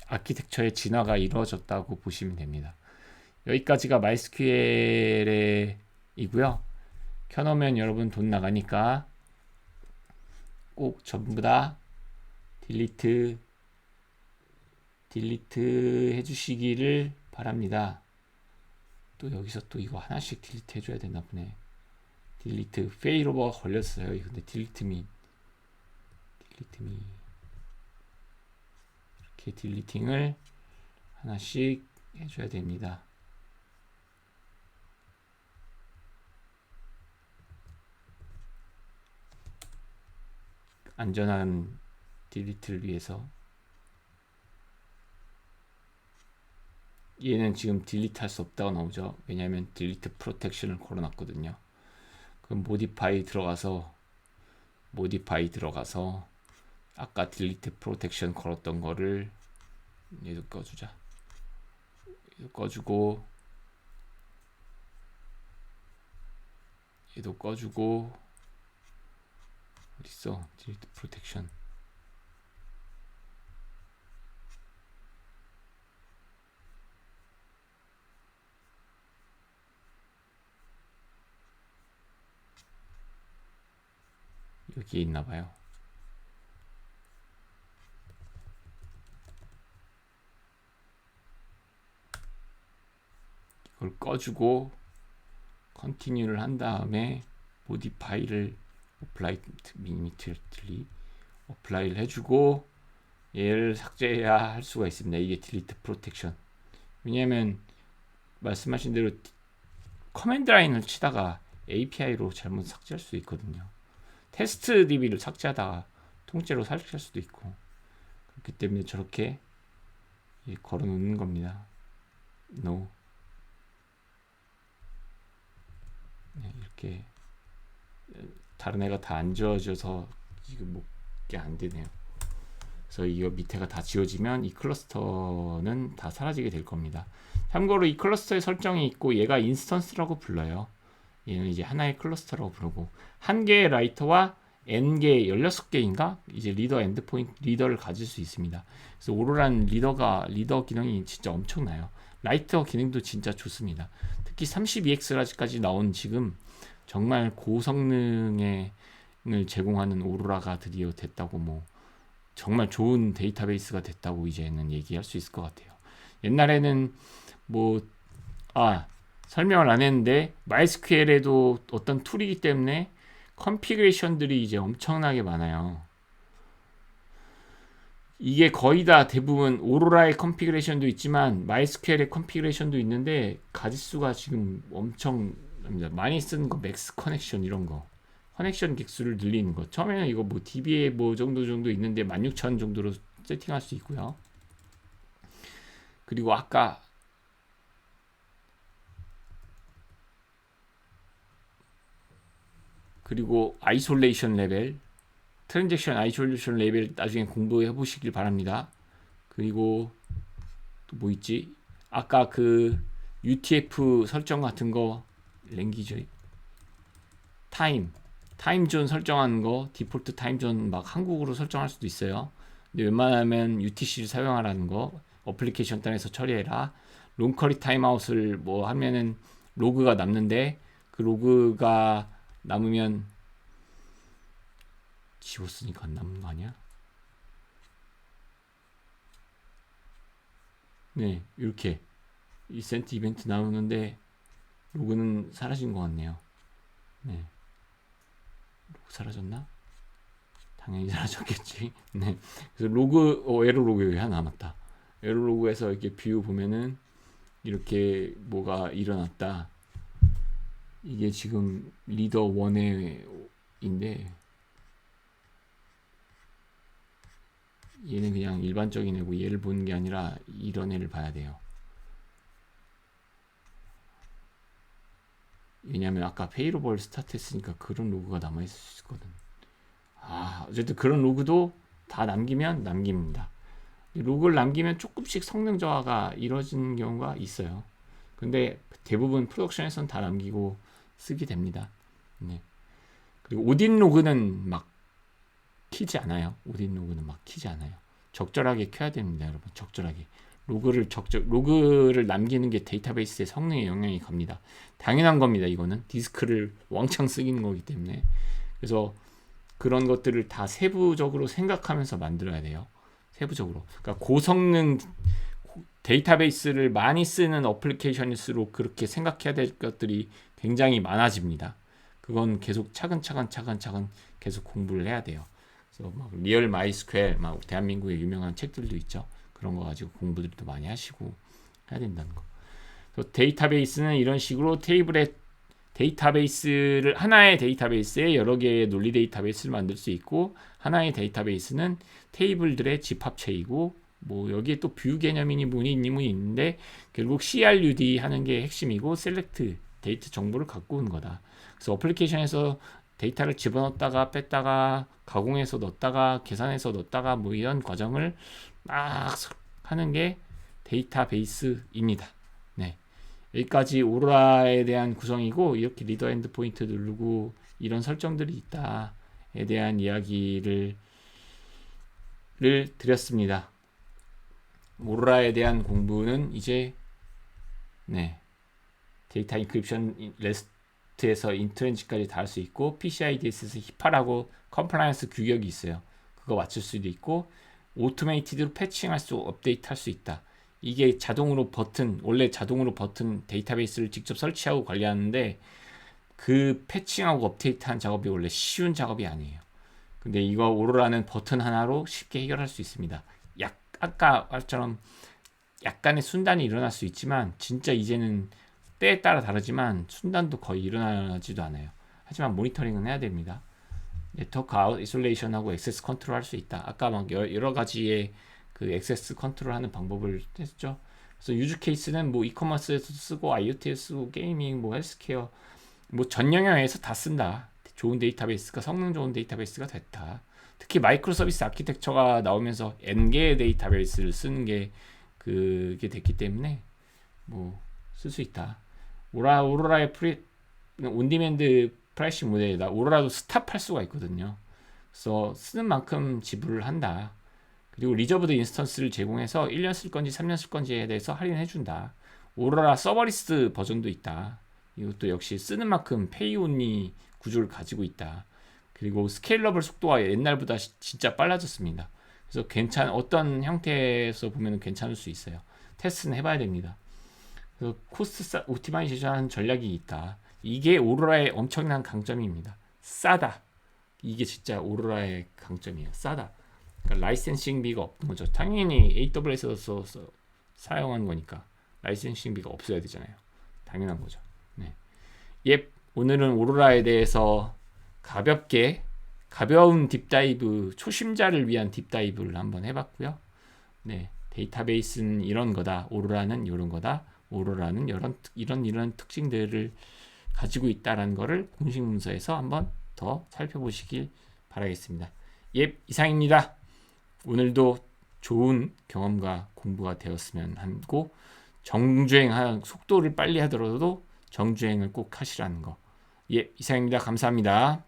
A: 아키텍처의 진화가 이루어졌다고 보시면 됩니다. 여기까지가 MySQL의 이고요. 켜놓으면 여러분 돈 나가니까 꼭 전부 다 딜리트 해주시기를 바랍니다. 또 여기서 또 이거 하나씩 딜리트 해줘야 되나 보네. 딜리트 페일오버가 걸렸어요. 근데 딜리트미 이렇게 딜리팅을 하나씩 해줘야 됩니다. 안전한 딜리트를 위해서. 얘는 지금 딜리트 할 수 없다고 나오죠. 왜냐하면 딜리트 프로텍션을 걸어놨거든요. 그럼 모디파이 들어가서 아까 딜리트 프로텍션 걸었던 거를 얘도 꺼주자. 얘도 꺼주고, 얘도 꺼주고. 어딨어 딜리트 프로텍션. 여기에 있나봐요. 이걸 꺼주고 컨티뉴를 한 다음에 모디파이를 어플라이를 해주고 얘를 삭제해야 할 수가 있습니다. 이게 딜리트 프로텍션. 왜냐하면 말씀하신 대로 커맨드 라인을 치다가 API로 잘못 삭제할 수도 있거든요. 테스트 DB를 삭제하다가 통째로 삭제할 수도 있고, 그렇기 때문에 저렇게 걸어 놓는 겁니다. No. 네, 이렇게 다른 애가 다 안 지워져서 지금 뭐게 안 되네요. 그래서 이거 밑에가 다 지워지면 이 클러스터는 다 사라지게 될 겁니다. 참고로 이 클러스터의 설정이 있고, 얘가 인스턴스라고 불러요. 얘는 이제 하나의 클러스터라고 부르고, 한 개의 라이터와 n개 16개인가 이제 리더 엔드포인트 리더를 가질 수 있습니다. 그래서 오로라는 리더 기능이 진짜 엄청나요. 라이터 기능도 진짜 좋습니다. 특히 32X까지 나온 지금 정말 고성능을 제공하는 오로라가 드디어 됐다고, 뭐 정말 좋은 데이터베이스가 됐다고 이제는 얘기할 수 있을 것 같아요. 옛날에는 설명을 안 했는데, MySQL에도 어떤 툴이기 때문에 컨피그레이션들이 이제 엄청나게 많아요. 이게 거의 다 대부분 오로라의 컨피그레이션도 있지만 MySQL의 컨피그레이션도 있는데, 가짓수가 지금 엄청 많이 쓰는 거, 맥스 커넥션 이런 거, 커넥션 객수를 늘리는 거. 처음에는 이거 뭐 DB에 뭐 정도 있는데 16,000 정도로 세팅할 수 있고요. 그리고 아까 아이솔레이션 레벨, 트랜잭션 아이솔레이션 레벨 나중에 공부해 보시길 바랍니다. 그리고 또 뭐 있지? 아까 그 UTF 설정 같은 거, 랭귀지 타임존 설정하는 거, 디폴트 타임존 막 한국어로 설정할 수도 있어요. 근데 웬만하면 UTC를 사용하라는 거, 어플리케이션 단에서 처리해라. 롱커리 타임아웃을 뭐 하면은 로그가 남는데, 그 로그가 남으면 지웠으니까 안 남는 거 아니야? 네, 이렇게 이센트 이벤트 나오는데 로그는 사라진 것 같네요. 네, 로그 사라졌나? 당연히 사라졌겠지. 네, 그래서 에러 로그 여기 하나 남았다. 에러 로그에서 이렇게 뷰 보면은 이렇게 뭐가 일어났다. 이게 지금 리더 1인데, 얘는 그냥 일반적인 애고, 얘를 보는 게 아니라 이런 애를 봐야 돼요. 왜냐면 아까 페이로벌 스타트 했으니까 그런 로그가 남아있었거든. 어쨌든 그런 로그도 다 남기면 남깁니다. 로그를 남기면 조금씩 성능 저하가 이루어지는 경우가 있어요. 근데 대부분 프로덕션에선 다 남기고 쓰게 됩니다. 네. 그리고 오딘 로그는 막 키지 않아요. 적절하게 켜야 됩니다, 여러분. 적절하게. 로그를 남기는 게 데이터베이스의 성능에 영향이 갑니다. 당연한 겁니다. 이거는 디스크를 왕창 쓰기는 거기 때문에. 그래서 그런 것들을 다 세부적으로 생각하면서 만들어야 돼요. 세부적으로. 그러니까 고성능 데이터베이스를 많이 쓰는 어플리케이션일수록 그렇게 생각해야 될 것들이 굉장히 많아집니다. 그건 계속 차근차근 계속 공부를 해야 돼요. 그래서 막 리얼 마이스퀘어, 막 대한민국의 유명한 책들도 있죠. 그런 거 가지고 공부들도 많이 하시고 해야 된다는 거. 데이터베이스는 이런 식으로 하나의 데이터베이스에 여러 개의 논리 데이터베이스를 만들 수 있고, 하나의 데이터베이스는 테이블들의 집합체이고, 뭐 여기에 또 뷰 개념이니 뭐니 있는데, 결국 CRUD 하는 게 핵심이고, 셀렉트 데이터 정보를 갖고 온 거다. 그래서 어플리케이션에서 데이터를 집어넣었다가 뺐다가 가공해서 넣었다가 계산해서 넣었다가 뭐 이런 과정을 막 하는 게 데이터베이스입니다. 네. 여기까지 오로라에 대한 구성이고, 이렇게 리더 엔드 포인트 누르고 이런 설정들이 있다에 대한 이야기를 드렸습니다. 오로라에 대한 공부는 이제 데이터 인크립션 레스트에서 인트렌지까지 다 할 수 있고, PCI DS에서 히파라고 컴플라이언스 규격이 있어요. 그거 맞출 수도 있고, 오토메이티드로 패칭할 수, 업데이트할 수 있다. 이게 원래 자동으로 버튼 데이터베이스를 직접 설치하고 관리하는데, 그 패칭하고 업데이트한 작업이 원래 쉬운 작업이 아니에요. 근데 이거 오로라는 버튼 하나로 쉽게 해결할 수 있습니다. 아까 말처럼 약간의 순단이 일어날 수 있지만 진짜 이제는 때에 따라 다르지만 순단도 거의 일어나지도 않아요. 하지만 모니터링은 해야 됩니다. 네트워크 아이솔레이션하고 액세스 컨트롤 할 수 있다. 아까 막 여러 가지의 그 액세스 컨트롤 하는 방법을 했죠. 그래서 유즈 케이스는 뭐 이커머스에서도 쓰고 IoT에서 쓰고 게이밍, 뭐 헬스케어, 뭐 전 영역에서 다 쓴다. 좋은 데이터베이스가 성능 좋은 데이터베이스가 됐다. 특히 마이크로 서비스 아키텍처가 나오면서 N개의 데이터베이스를 쓰는 게 그게 됐기 때문에 뭐 쓸 수 있다. 오로라의 온디맨드 프라이싱 모델이다. 오로라도 스탑할 수가 있거든요. 그래서 쓰는 만큼 지불을 한다. 그리고 리저브드 인스턴스를 제공해서 1년 쓸 건지 3년 쓸 건지에 대해서 할인해 준다. 오로라 서버리스 버전도 있다. 이것도 역시 쓰는 만큼 페이온리 구조를 가지고 있다. 그리고 스케일러블 속도가 옛날보다 진짜 빨라졌습니다. 그래서 어떤 형태에서 보면 괜찮을 수 있어요. 테스트는 해봐야 됩니다. 그래서 코스트 옵티마이제이션 하는 전략이 있다. 이게 오로라의 엄청난 강점입니다. 싸다. 이게 진짜 오로라의 강점이에요. 싸다. 그러니까 라이센싱비가 없는 거죠. 당연히 AWS에서 사용하는 거니까 라이센싱비가 없어야 되잖아요. 당연한 거죠. 네. 오늘은 오로라에 대해서 가벼운 딥다이브, 초심자를 위한 딥다이브를 한번 해봤고요. 네, 데이터베이스는 이런 거다. 오로라는 이런 거다. 오로라는 이런 특징들을 가지고 있다라는 거를 공식 문서에서 한번 더 살펴보시길 바라겠습니다. 이상입니다. 오늘도 좋은 경험과 공부가 되었으면 하고 정주행하는 속도를 빨리 하더라도 정주행을 꼭 하시라는 거. 이상입니다. 감사합니다.